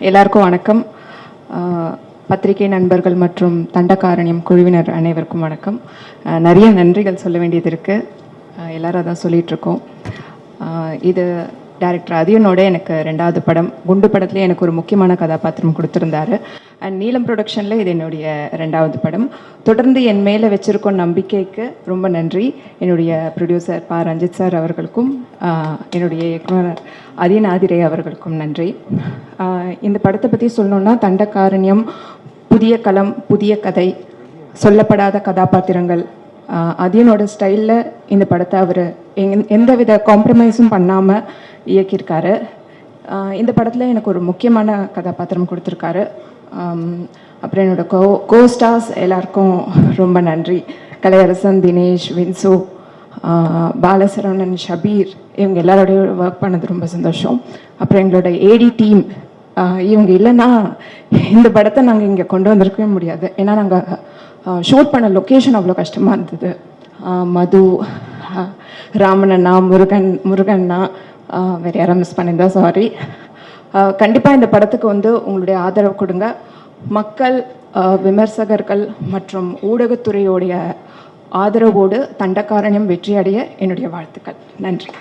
எல்லாருக்கும் வணக்கம். பத்திரிகை நண்பர்கள் மற்றும் தண்டகாரண்யம் குழுவினர் அனைவருக்கும் வணக்கம். நிறைய நன்றிகள் சொல்ல வேண்டியது இருக்குது. எல்லாரும் அதான் சொல்லிகிட்ருக்கோம். இது டைரக்டர் அதியனோட எனக்கு 2வது படம். குண்டு படத்துலேயே எனக்கு ஒரு முக்கியமான கதாபாத்திரம் கொடுத்துருந்தாரு. அண்ட் நீலம் ப்ரொடக்ஷனில் இது என்னுடைய 2வது படம். தொடர்ந்து என் மேலே வச்சுருக்கோம் நம்பிக்கைக்கு ரொம்ப நன்றி. என்னுடைய ப்ரொடியூசர் ரஞ்சித் சார் அவர்களுக்கும் என்னுடைய இயக்குனர் அதியன் ஆதிரை அவர்களுக்கும் நன்றி. இந்த படத்தை பற்றி சொல்லணுன்னா, தண்டகாரண்யம் புதிய களம், புதிய கதை, சொல்லப்படாத கதாபாத்திரங்கள். அதியனோட ஸ்டைலில் இந்த படத்தை அவர் எந்தவித காம்ப்ரமைஸும் பண்ணாமல் இயக்கியிருக்காரு. இந்த படத்தில் எனக்கு ஒரு முக்கியமான கதாபாத்திரம் கொடுத்துருக்காரு. அப்புறம் என்னோட கோஸ்டார்ஸ் எல்லாருக்கும் ரொம்ப நன்றி. கலையரசன், தினேஷ், வின்சு, பாலசரவணன், ஷபீர், இவங்க எல்லாரோடையும் ஒர்க் பண்ணது ரொம்ப சந்தோஷம். அப்புறம் எங்களோட ஏடி டீம், இவங்க இல்லைன்னா இந்த படத்தை நாங்கள் இங்கே கொண்டு வந்திருக்கவே முடியாது. ஏன்னா நாங்கள் ஷூட் பண்ண லொக்கேஷன் அவ்வளோ கஷ்டமாக இருந்தது. மது, ராமண்ணா, முருகண்ணா, வேறு யாரும் மிஸ் பண்ணியிருந்தா சாரி. கண்டிப்பாக இந்த படத்துக்கு உங்களுடைய ஆதரவு கொடுங்க. மக்கள், விமர்சகர்கள் மற்றும் ஊடகத்துறையோடைய ஆதரவோடு தண்டகாரண்யம் வெற்றியடைய என்னுடைய வாழ்த்துக்கள். நன்றி.